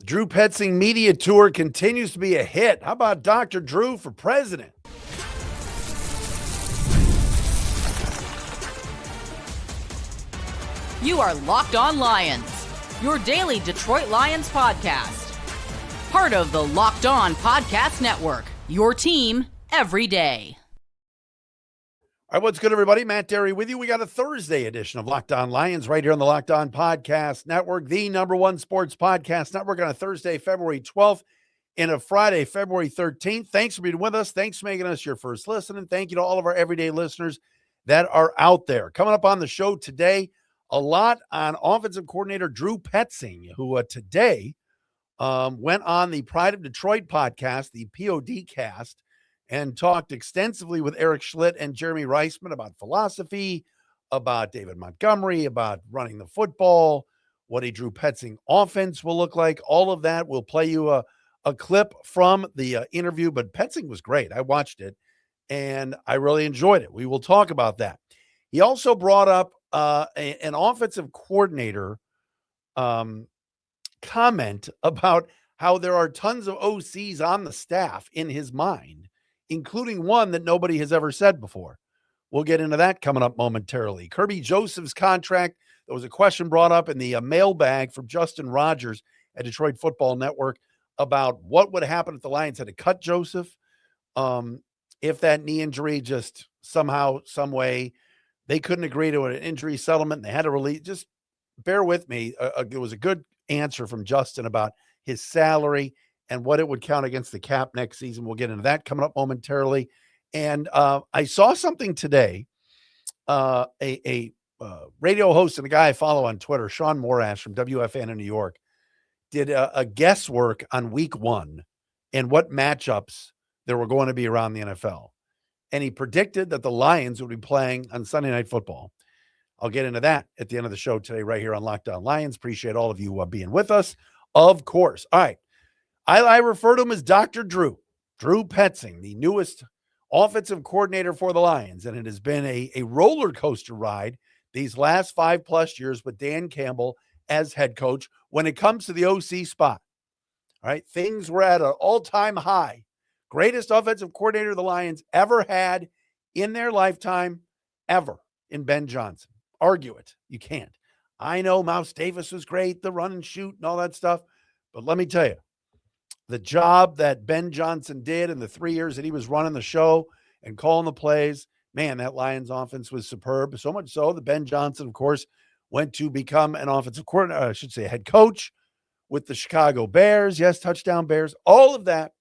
Drew Petzing media tour continues to be a hit. How about Dr. Drew for president? You are Locked On Lions, your daily Detroit Lions podcast. Part of the Locked On Podcast Network, your team every day. All right, what's good, everybody? Matt Dery with you. We got a Thursday edition of Locked On Lions right here on the Locked On Podcast Network, the number one sports podcast network, on a Thursday, February 12th, and a Friday, February 13th. Thanks for being with us. Thanks for making us your first listen, and thank you to all of our everyday listeners that are out there. Coming up on the show today, a lot on offensive coordinator Drew Petzing, who today went on the Pride of Detroit podcast, the POD cast, and talked extensively with Eric Schlitt and Jeremy Reisman about philosophy, about David Montgomery, about running the football, what a Drew Petzing offense will look like. All of that. We'll play you a clip from the interview, but Petzing was great. I watched it, and I really enjoyed it. We will talk about that. He also brought up an offensive coordinator comment about how there are tons of OCs on the staff in his mind, including one that nobody has ever said before. We'll get into that coming up momentarily. Kirby Joseph's contract, there was a question brought up in the mailbag from Justin Rogers at Detroit Football Network about what would happen if the Lions had to cut Joseph. If that knee injury just somehow, some way, they couldn't agree to an injury settlement and they had to release. Just bear with me. It was a good answer from Justin about his salary and what it would count against the cap next season. We'll get into that coming up momentarily. And I saw something today. A radio host and a guy I follow on Twitter, Sean Morash from WFN in New York, did a guesswork on week one and what matchups there were going to be around the NFL. And he predicted that the Lions would be playing on Sunday Night Football. I'll get into that at the end of the show today right here on Locked On Lions. Appreciate all of you being with us, of course. All right. I refer to him as Dr. Drew Petzing, the newest offensive coordinator for the Lions. And it has been a roller coaster ride these last 5+ years with Dan Campbell as head coach when it comes to the OC spot. All right. Things were at an all-time high. Greatest offensive coordinator the Lions ever had in their lifetime, ever, in Ben Johnson. Argue it. You can't. I know Mouse Davis was great, the run and shoot and all that stuff. But let me tell you, the job that Ben Johnson did in the 3 years that he was running the show and calling the plays, man, that Lions offense was superb. So much so that Ben Johnson, of course, went to become an offensive coordinator, I should say a head coach with the Chicago Bears. Yes, touchdown Bears, all of that.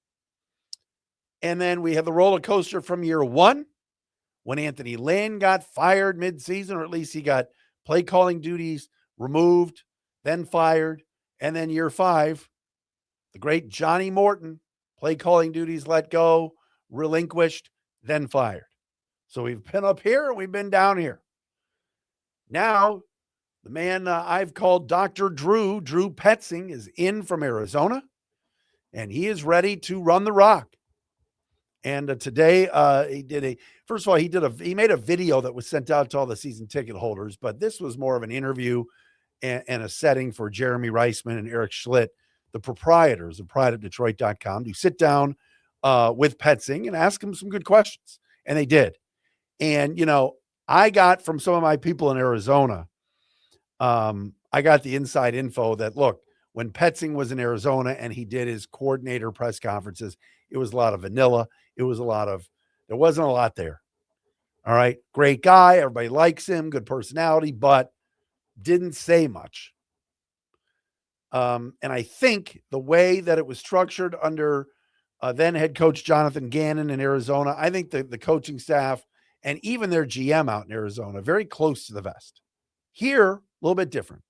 And then we had the roller coaster from year one when Anthony Lynn got fired midseason, or at least he got play calling duties removed, then fired. And then year 5, the great Johnny Morton, play calling duties let go, relinquished, then fired. So we've been up here and we've been down here. Now, the man I've called Dr. Drew Petzing, is in from Arizona, and he is ready to run the rock. And today he made a video that was sent out to all the season ticket holders, but this was more of an interview and a setting for Jeremy Reisman and Eric Schlitt, the proprietors of prideofdetroit.com, to sit down with Petzing and ask him some good questions. And they did. And, I got from some of my people in Arizona, I got the inside info that, look, when Petzing was in Arizona and he did his coordinator press conferences, it was a lot of vanilla. There wasn't a lot there. All right. Great guy. Everybody likes him. Good personality, but didn't say much. And I think the way that it was structured under then head coach Jonathan Gannon in Arizona, I think the coaching staff and even their GM out in Arizona, very close to the vest. Here, a little bit different.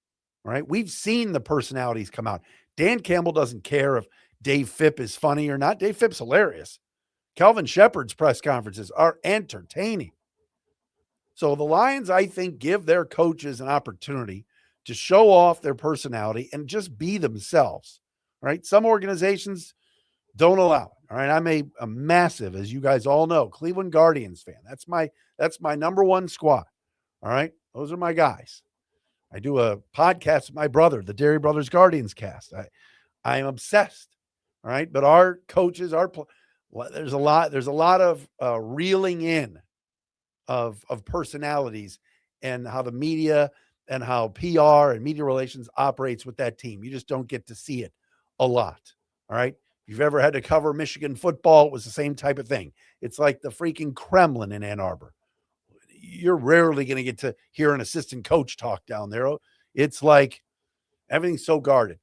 All right. We've seen the personalities come out. Dan Campbell doesn't care if Dave Phipp is funny or not. Dave Phipp's hilarious. Kelvin Shepard's press conferences are entertaining. So the Lions, I think, give their coaches an opportunity to show off their personality and just be themselves. All right. Some organizations don't allow it. All right. I'm a massive, as you guys all know, Cleveland Guardians fan. That's my number one squad. All right. Those are my guys. I do a podcast with my brother, the Dery Brothers Guardians cast. I'm obsessed. All right. But our coaches, there's a lot of reeling in of personalities and how the media and how PR and media relations operates with that team. You just don't get to see it a lot. All right. If you've ever had to cover Michigan football, it was the same type of thing. It's like the freaking Kremlin in Ann Arbor. You're rarely going to get to hear an assistant coach talk down there. It's like everything's so guarded.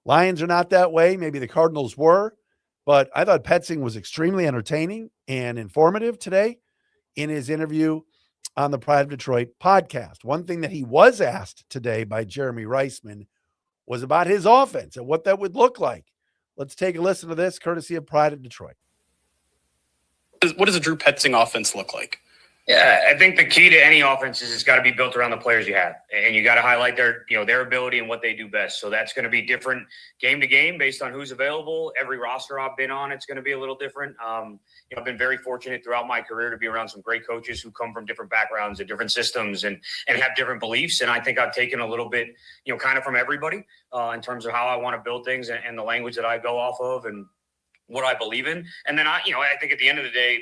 Lions are not that way. Maybe the Cardinals were, but I thought Petzing was extremely entertaining and informative today in his interview on the Pride of Detroit podcast. One thing that he was asked today by Jeremy Reisman was about his offense and what that would look like. Let's take a listen to this, courtesy of Pride of Detroit. What does a Drew Petzing offense look like? Yeah, I think the key to any offense is it's got to be built around the players you have, and you got to highlight their ability and what they do best. So that's going to be different game to game based on who's available. Every roster I've been on, it's going to be a little different. I've been very fortunate throughout my career to be around some great coaches who come from different backgrounds and different systems and have different beliefs. And I think I've taken a little bit, kind of from everybody in terms of how I want to build things and the language that I go off of and what I believe in. And then I think at the end of the day,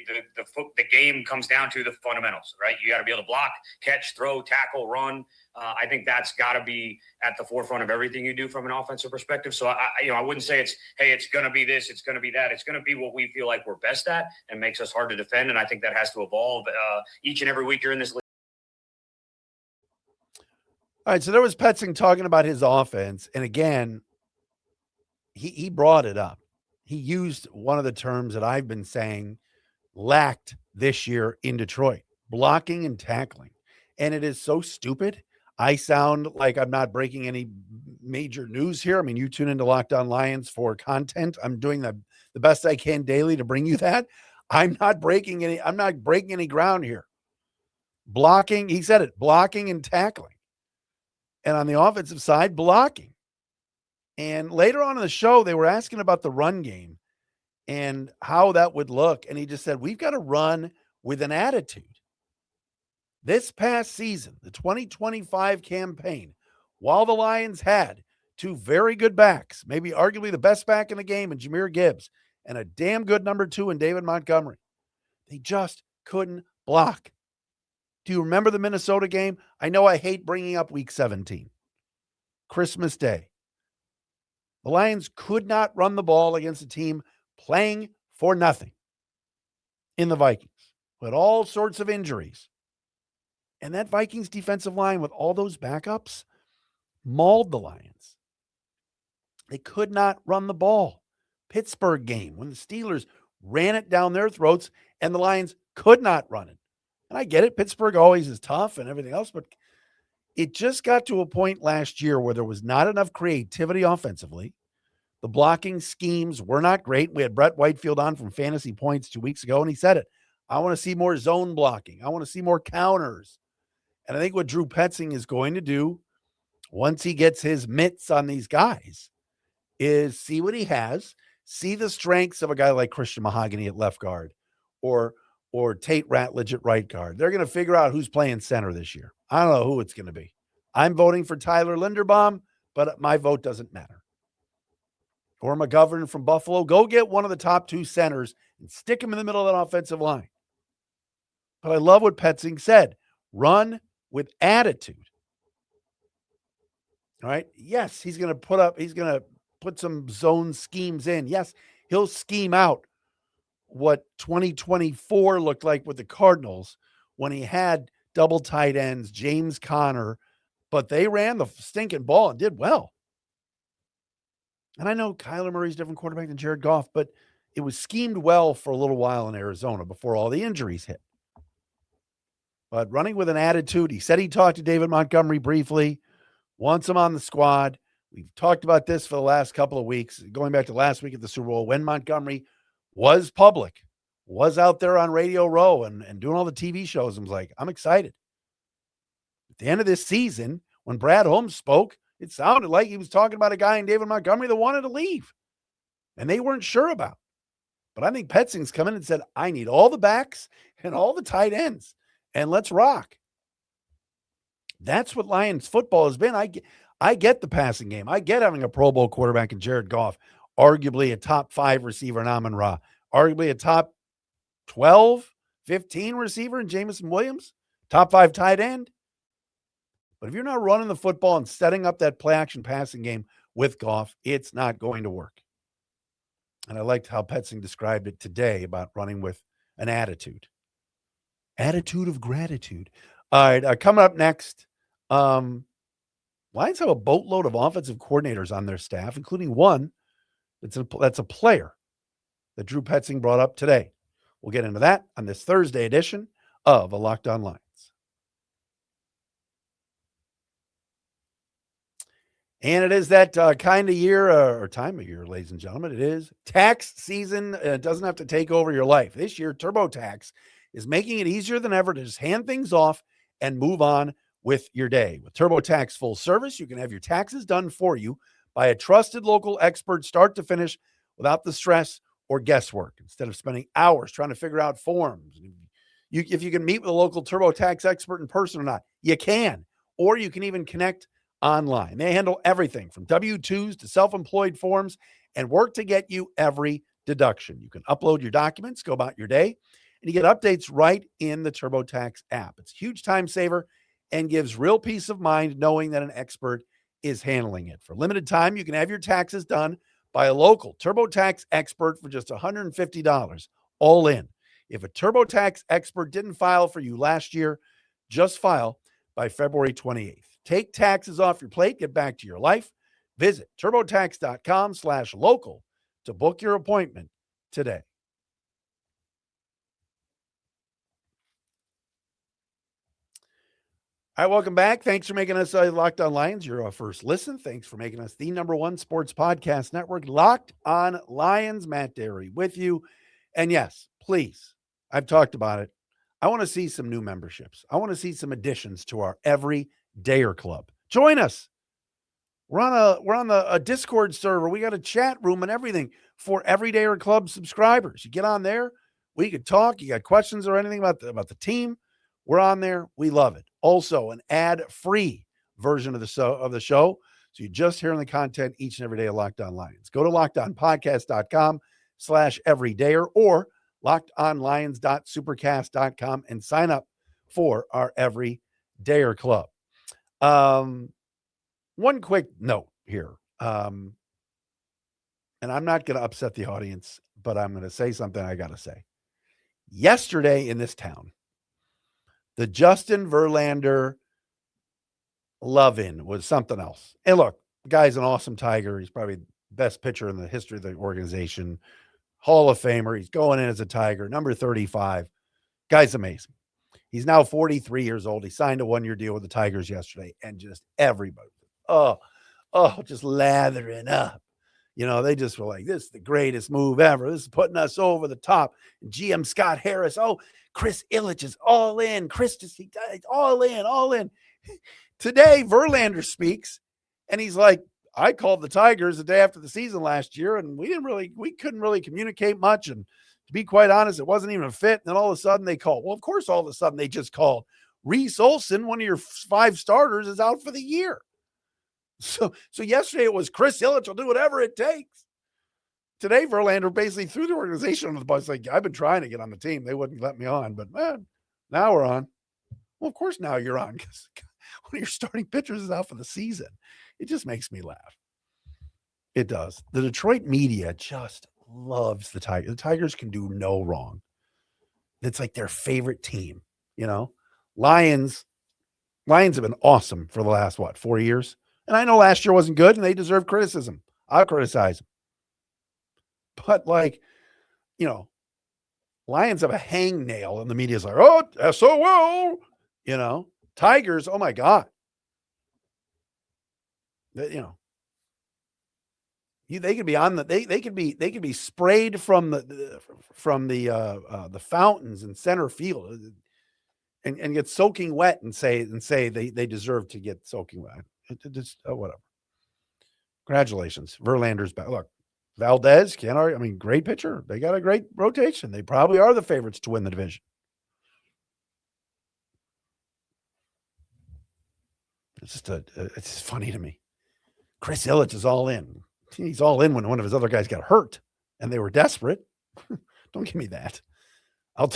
the game comes down to the fundamentals, right? You got to be able to block, catch, throw, tackle, run. I think that's got to be at the forefront of everything you do from an offensive perspective. So I wouldn't say it's going to be this, it's going to be that. It's going to be what we feel like we're best at and makes us hard to defend. And I think that has to evolve each and every week you're in this league. All right. So there was Petzing talking about his offense. And again, he brought it up. He used one of the terms that I've been saying lacked this year in Detroit, blocking and tackling. And it is so stupid. I sound like I'm not breaking any major news here. I mean, you tune into Locked On Lions for content. I'm doing the best I can daily to bring you that. I'm not breaking any ground here. Blocking, he said it, blocking and tackling. And on the offensive side, blocking. And later on in the show, they were asking about the run game and how that would look. And he just said, we've got to run with an attitude. This past season, the 2025 campaign, while the Lions had two very good backs, maybe arguably the best back in the game in Jahmyr Gibbs and a damn good number 2 in David Montgomery, they just couldn't block. Do you remember the Minnesota game? I know I hate bringing up week 17, Christmas Day. The Lions could not run the ball against a team playing for nothing in the Vikings with all sorts of injuries. And that Vikings defensive line with all those backups mauled the Lions. They could not run the ball. Pittsburgh game when the Steelers ran it down their throats and the Lions could not run it. And I get it. Pittsburgh always is tough and everything else, but it just got to a point last year where there was not enough creativity offensively. The blocking schemes were not great. We had Brett Whitefield on from Fantasy Points 2 weeks ago, and he said it. I want to see more zone blocking. I want to see more counters. And I think what Drew Petzing is going to do once he gets his mitts on these guys is see what he has, see the strengths of a guy like Christian Mahogany at left guard or Tate Ratledge at right guard. They're going to figure out who's playing center this year. I don't know who it's going to be. I'm voting for Tyler Linderbaum, but my vote doesn't matter. Or McGovern from Buffalo. Go get one of the top 2 centers and stick him in the middle of that offensive line. But I love what Petzing said. Run with attitude. All right. Yes, he's going to put some zone schemes in. Yes, he'll scheme out what 2024 looked like with the Cardinals when he had double tight ends, James Conner, but they ran the stinking ball and did well. And I know Kyler Murray's a different quarterback than Jared Goff, but it was schemed well for a little while in Arizona before all the injuries hit. But running with an attitude, he said he talked to David Montgomery briefly, wants him on the squad. We've talked about this for the last couple of weeks, going back to last week at the Super Bowl when Montgomery was public, was out there on Radio Row and doing all the TV shows. I was like, I'm excited. At the end of this season, when Brad Holmes spoke, it sounded like he was talking about a guy in David Montgomery that wanted to leave, and they weren't sure about. But I think Petzing's come in and said, I need all the backs and all the tight ends, and let's rock. That's what Lions football has been. I get the passing game. I get having a Pro Bowl quarterback in Jared Goff, arguably a top 5 receiver in Amon-Ra, arguably a top 12, 15 receiver in Jameson Williams, top 5 tight end. But if you're not running the football and setting up that play action passing game with Goff, it's not going to work. And I liked how Petzing described it today about running with an attitude of gratitude. All right, coming up next, Lions have a boatload of offensive coordinators on their staff, including one that's a player that Drew Petzing brought up today. We'll get into that on this Thursday edition of a Locked On Lions. And it is that kind of year or time of year, ladies and gentlemen. It is tax season. It doesn't have to take over your life. This year, TurboTax is making it easier than ever to just hand things off and move on with your day. With TurboTax Full Service, you can have your taxes done for you by a trusted local expert start to finish without the stress or guesswork. Instead of spending hours trying to figure out forms, if you can meet with a local TurboTax expert in person or not, you can. Or you can even connect online. They handle everything from W-2s to self-employed forms and work to get you every deduction. You can upload your documents, go about your day, and you get updates right in the TurboTax app. It's a huge time saver and gives real peace of mind knowing that an expert is handling it. For limited time, you can have your taxes done by a local TurboTax expert for just $150, all in. If a TurboTax expert didn't file for you last year, just file by February 28th. Take taxes off your plate, get back to your life. Visit TurboTax.com/local to book your appointment today. All right, welcome back. Thanks for making us Locked On Lions your first listen. Thanks for making us the #1 sports podcast network, Locked On Lions. Matt Dery with you. And yes, please, I've talked about it. I want to see some new memberships. I want to see some additions to our Everydayer Club. Join us. We're on a Discord server. We got a chat room and everything for Everydayer Club subscribers. You get on there, we could talk. You got questions or anything about the team, we're on there. We love it. Also, an ad-free version of the show. So you're just hearing the content each and every day of Locked On Lions. Go to lockedonpodcast.com/everydayer or lockedonlions.supercast.com and sign up for our Everydayer Club. One quick note here. And I'm not going to upset the audience, but I'm going to say something I got to say. Yesterday in this town, the Justin Verlander love-in was something else. And look, the guy's an awesome Tiger. He's probably the best pitcher in the history of the organization. Hall of Famer. He's going in as a Tiger, number 35. Guy's amazing. He's now 43 years old. He signed a 1-year deal with the Tigers yesterday, and just everybody, just lathering up. You know, they just were like, this is the greatest move ever. This is putting us over the top. And GM Scott Harris, Chris Ilitch is all in. Chris just all in. Today, Verlander speaks, and he's like, I called the Tigers the day after the season last year, and we couldn't really communicate much. And to be quite honest, it wasn't even a fit. And then all of a sudden they called. Well, of course, all of a sudden they just called. Reese Olson, one of your 5 starters, is out for the year. So yesterday it was Chris Ilitch will do whatever it takes. Today, Verlander basically threw the organization on the bus. Like, I've been trying to get on the team. They wouldn't let me on, but man, now we're on. Well, of course now you're on because one of your starting pitchers is out for the season. It just makes me laugh. It does. The Detroit media just loves the Tigers. The Tigers can do no wrong. It's like their favorite team, you know? Lions have been awesome for the last, 4 years? And I know last year wasn't good and they deserve criticism. I'll criticize them. But Lions have a hangnail and the media's like, SOL, Tigers, oh my God. They could be on they could be sprayed from the fountains in center field and get soaking wet and say they deserve to get soaking wet. Just whatever. Congratulations, Verlander's back. Look, Valdez can't argue. I mean, great pitcher. They got a great rotation. They probably are the favorites to win the division. It's just it's funny to me. Chris Ilitch is all in. He's all in when one of his other guys got hurt and they were desperate. Don't give me that. I'll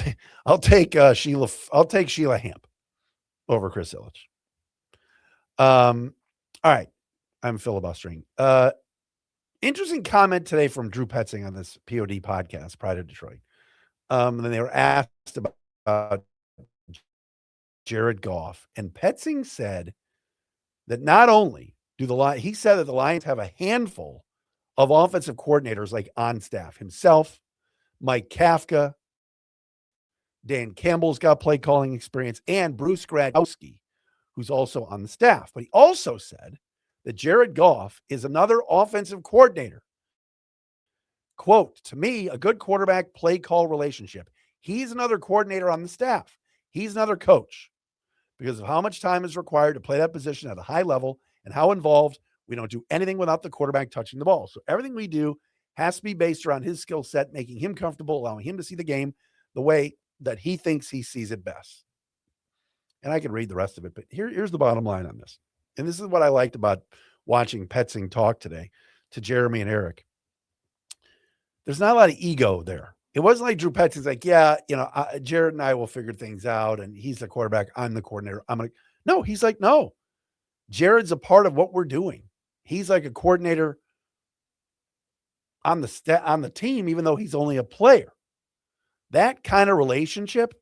take Sheila Hamp over Chris Ilitch. All right. I'm filibustering. Interesting comment today from Drew Petzing on this POD podcast, Pride of Detroit. And then they were asked about Jared Goff, and Petzing said that not only he said that the Lions have a handful of offensive coordinators like on staff, himself, Mike Kafka, Dan Campbell's got play calling experience, and Bruce Gradkowski, who's also on the staff. But he also said that Jared Goff is another offensive coordinator. Quote, to me, a good quarterback play call relationship. He's another coordinator on the staff. He's another coach because of how much time is required to play that position at a high level and how involved. We don't do anything without the quarterback touching the ball. So everything we do has to be based around his skill set, making him comfortable, allowing him to see the game the way that he thinks he sees it best. And I can read the rest of it, but here's the bottom line on this. And this is what I liked about watching Petzing talk today to Jeremy and Eric. There's not a lot of ego there. It wasn't like Drew Petzing's like, yeah, Jared and I will figure things out, and he's the quarterback, I'm the coordinator. No, he's like, no, Jared's a part of what we're doing. He's like a coordinator on the team, even though he's only a player. That kind of relationship,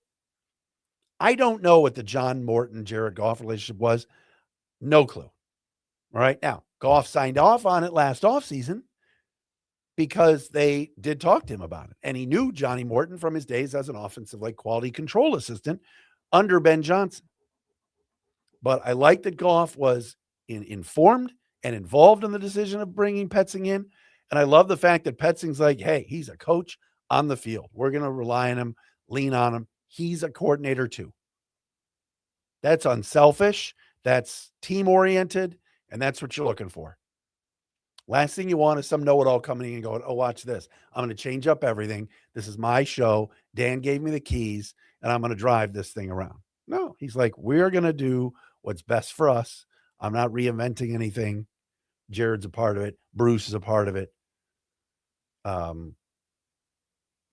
I don't know what the John Morton, Jared Goff relationship was. No clue. All right. Now, Goff signed off on it last offseason because they did talk to him about it. And he knew Johnny Morton from his days as an offensive quality control assistant under Ben Johnson. But I like that Goff was informed and involved in the decision of bringing Petzing in. And I love the fact that Petzing's like, hey, he's a coach on the field. We're going to rely on him, lean on him. He's a coordinator too. That's unselfish. That's team-oriented. And that's what you're looking for. Last thing you want is some know-it-all coming in and going, oh, watch this. I'm going to change up everything. This is my show. Dan gave me the keys, and I'm going to drive this thing around. No, he's like, we're going to do what's best for us. I'm not reinventing anything. Jared's a part of it. Bruce is a part of it.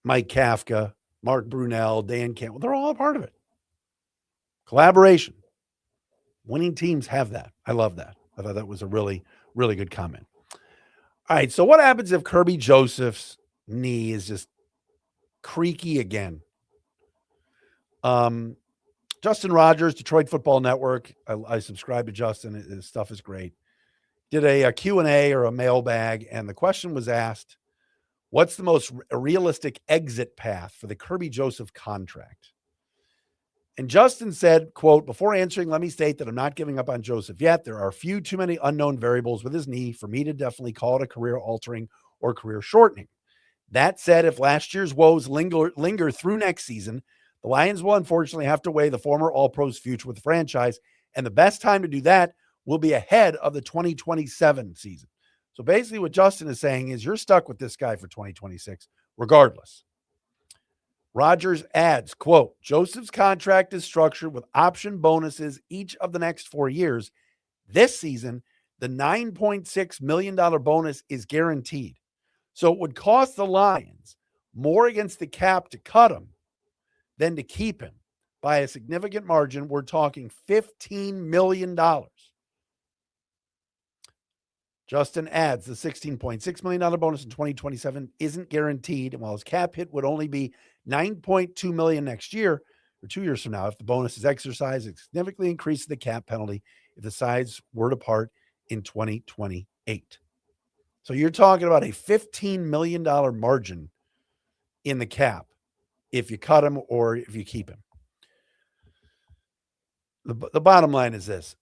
Mike Kafka, Mark Brunell, Dan Campbell, they're all a part of it. Collaboration. Winning teams have that. I love that. I thought that was a really, really good comment. All right, so what happens if Kirby Joseph's knee is just creaky again? Justin Rogers, Detroit Football Network. I subscribe to Justin. His stuff is great. Did a Q&A or a mailbag, and the question was asked, what's the most realistic exit path for the Kirby Joseph contract? And Justin said, quote, before answering, let me state that I'm not giving up on Joseph yet. There are too many unknown variables with his knee for me to definitely call it a career-altering or career-shortening. That said, if last year's woes linger through next season, the Lions will unfortunately have to weigh the former All-Pro's future with the franchise, and the best time to do that will be ahead of the 2027 season. So basically what Justin is saying is you're stuck with this guy for 2026 regardless. Rogers adds, quote, Joseph's contract is structured with option bonuses each of the next 4 years. This season, the $9.6 million bonus is guaranteed. So it would cost the Lions more against the cap to cut him than to keep him by a significant margin. We're talking $15 million. Justin adds the $16.6 million bonus in 2027 isn't guaranteed. And while his cap hit would only be $9.2 million next year or 2 years from now, if the bonus is exercised, it significantly increases the cap penalty if the sides were to part in 2028. So you're talking about a $15 million margin in the cap if you cut him or if you keep him. The bottom line is this.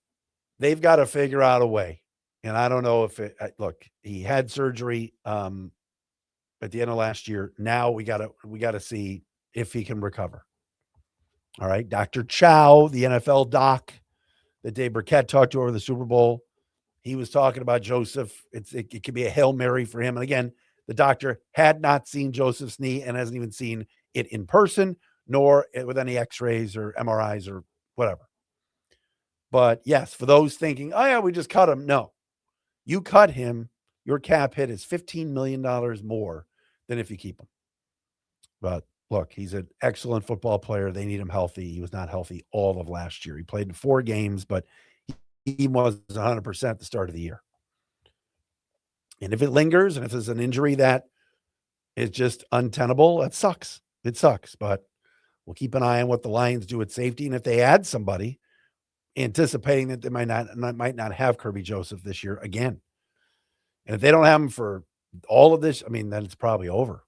They've got to figure out a way. And I don't know if look, he had surgery at the end of last year. Now we got to see if he can recover. All right. Dr. Chow, the NFL doc that Dave Burkett talked to over the Super Bowl, he was talking about Joseph. It could be a Hail Mary for him. And again, the doctor had not seen Joseph's knee and hasn't even seen it in person, nor with any x-rays or MRIs or whatever. But yes, for those thinking, oh yeah, we just cut him. No. You cut him, your cap hit is $15 million more than if you keep him. But look, he's an excellent football player. They need him healthy. He was not healthy all of last year. He played in 4 games, but he was 100% at the start of the year. And if it lingers and if there's an injury that is just untenable, that sucks. It sucks, but we'll keep an eye on what the Lions do at safety. And if they add somebody, anticipating that they might not have Kirby Joseph this year again. And if they don't have him for all of this, I mean, then it's probably over,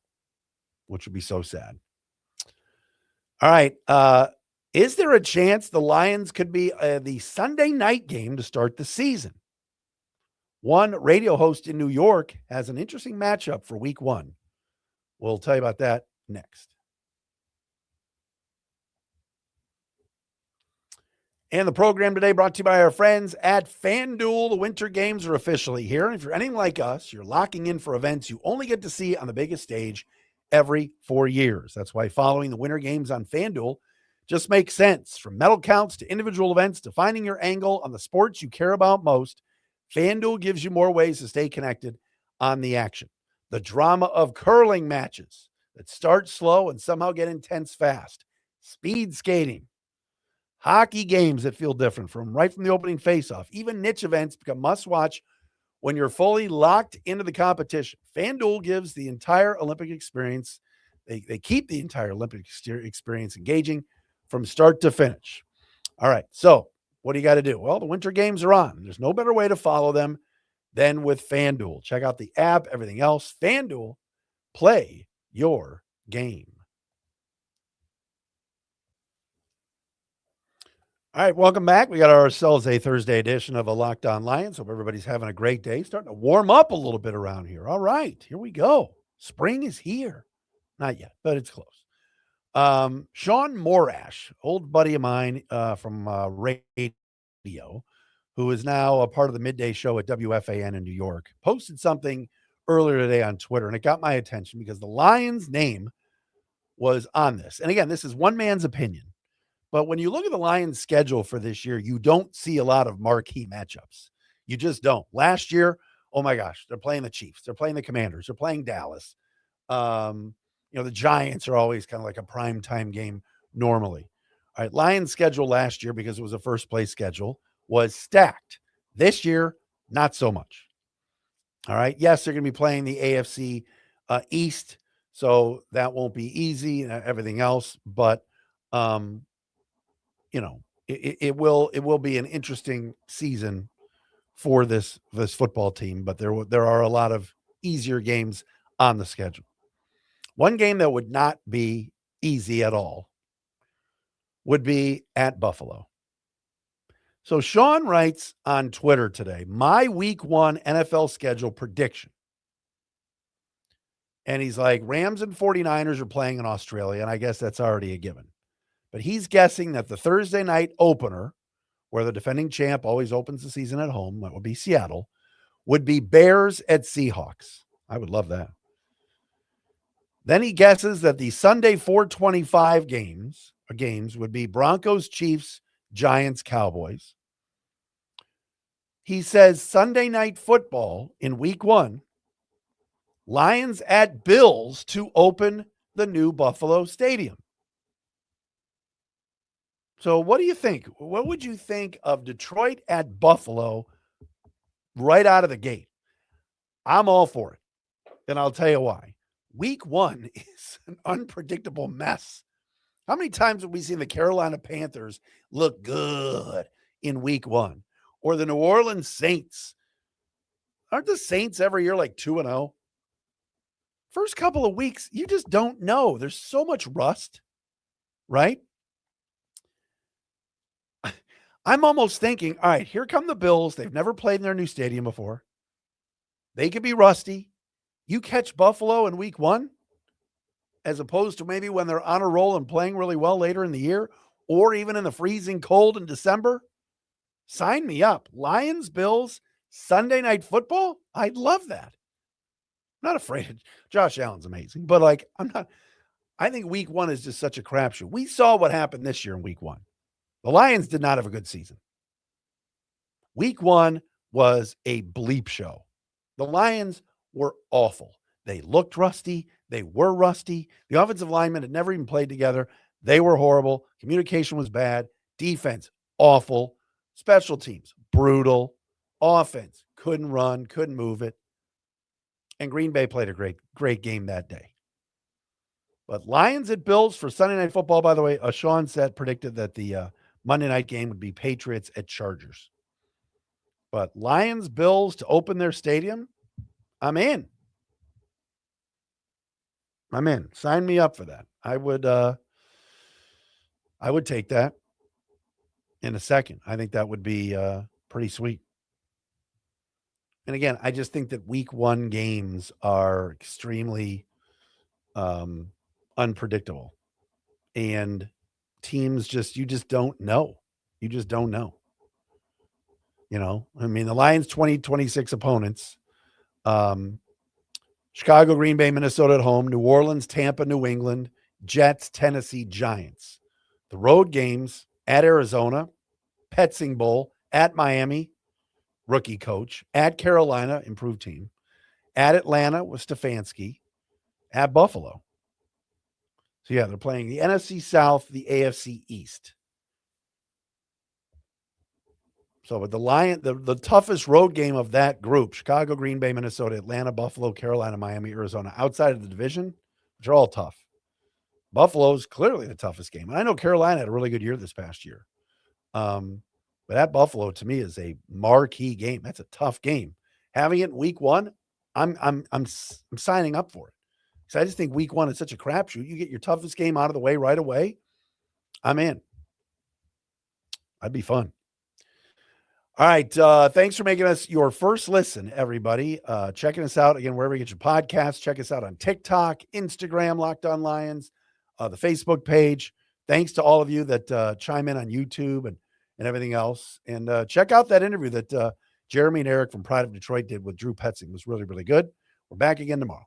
which would be so sad. All right. Is there a chance the Lions could be the Sunday night game to start the season? One radio host in New York has an interesting matchup for week 1. We'll tell you about that next. And the program today brought to you by our friends at FanDuel. The winter games are officially here. And if you're anything like us, you're locking in for events you only get to see on the biggest stage every 4 years. That's why following the winter games on FanDuel just makes sense. From medal counts to individual events to finding your angle on the sports you care about most, FanDuel gives you more ways to stay connected on the action. The drama of curling matches that start slow and somehow get intense fast. Speed skating. Hockey games that feel different right from the opening faceoff. Even niche events become must-watch when you're fully locked into the competition. FanDuel gives the entire Olympic experience. They keep the entire Olympic experience engaging from start to finish. All right, so what do you got to do? Well, the winter games are on. There's no better way to follow them than with FanDuel. Check out the app, everything else. FanDuel, play your game. All right, welcome back. We got ourselves a Thursday edition of a Locked On Lions. Hope everybody's having a great day. Starting to warm up a little bit around here. All right, here we go. Spring is here. Not yet, but it's close. Sean Morash, old buddy of mine from radio, who is now a part of the midday show at WFAN in New York, posted something earlier today on Twitter, and it got my attention because the Lions' name was on this. And again, this is one man's opinion. But when you look at the Lions' schedule for this year, you don't see a lot of marquee matchups. You just don't. Last year, oh my gosh, they're playing the Chiefs. They're playing the Commanders. They're playing Dallas. The Giants are always kind of like a primetime game normally. All right, Lions' schedule last year, because it was a first-place schedule, was stacked. This year, not so much. All right, yes, they're going to be playing the AFC East, so that won't be easy and everything else, but it will be an interesting season for this football team, but there are a lot of easier games on the schedule. One game that would not be easy at all would be at Buffalo. So Sean writes on Twitter today, my week 1 NFL schedule prediction. And he's like, Rams and 49ers are playing in Australia, and I guess that's already a given. But he's guessing that the Thursday night opener, where the defending champ always opens the season at home, that would be Seattle, would be Bears at Seahawks. I would love that. Then he guesses that the Sunday 425 games would be Broncos, Chiefs, Giants, Cowboys. He says Sunday night football in week 1, Lions at Bills to open the new Buffalo Stadium. So what do you think? What would you think of Detroit at Buffalo right out of the gate? I'm all for it. And I'll tell you why. Week 1 is an unpredictable mess. How many times have we seen the Carolina Panthers look good in week 1? Or the New Orleans Saints? Aren't the Saints every year like 2-0? First couple of weeks, you just don't know. There's so much rust, right? I'm almost thinking, all right, here come the Bills. They've never played in their new stadium before. They could be rusty. You catch Buffalo in week 1, as opposed to maybe when they're on a roll and playing really well later in the year, or even in the freezing cold in December. Sign me up. Lions, Bills, Sunday night football. I'd love that. I'm not afraid. Josh Allen's amazing, but I think week 1 is just such a crapshoot. We saw what happened this year in week 1. The Lions did not have a good season. Week 1, was a bleep show. The Lions were awful. They looked rusty. They were rusty. The offensive linemen had never even played together. They were horrible. Communication was bad. Defense, awful. Special teams, brutal. Offense, couldn't run, couldn't move it. And Green Bay played a great game that day. But Lions at Bills for Sunday Night Football, by the way, Sean predicted that the Monday night game would be Patriots at Chargers. But Lions, Bills to open their stadium, I'm in. Sign me up for that. I would take that in a second. I think that would be pretty sweet. And again, I just think that week 1 games are extremely unpredictable. And teams you just don't know. You just don't know. You know, I mean, the Lions 2026 opponents, Chicago, Green Bay, Minnesota at home, New Orleans, Tampa, New England, Jets, Tennessee, Giants. The road games at Arizona, Petzing Bowl, at Miami, rookie coach, at Carolina, improved team, at Atlanta with Stefanski, at Buffalo. So, yeah, they're playing the NFC South, the AFC East. So, but the toughest road game of that group, Chicago, Green Bay, Minnesota, Atlanta, Buffalo, Carolina, Miami, Arizona, outside of the division, which are all tough. Buffalo's clearly the toughest game. And I know Carolina had a really good year this past year. But at Buffalo, to me, is a marquee game. That's a tough game. Having it in week 1, I'm signing up for it. Because I just think week 1 is such a crapshoot. You get your toughest game out of the way right away, I'm in. That'd be fun. All right. Thanks for making us your first listen, everybody. Checking us out again, wherever you get your podcasts. Check us out on TikTok, Instagram, Locked On Lions, the Facebook page. Thanks to all of you that chime in on YouTube and everything else. And check out that interview that Jeremy and Eric from Pride of Detroit did with Drew Petzing. It was really, really good. We're back again tomorrow.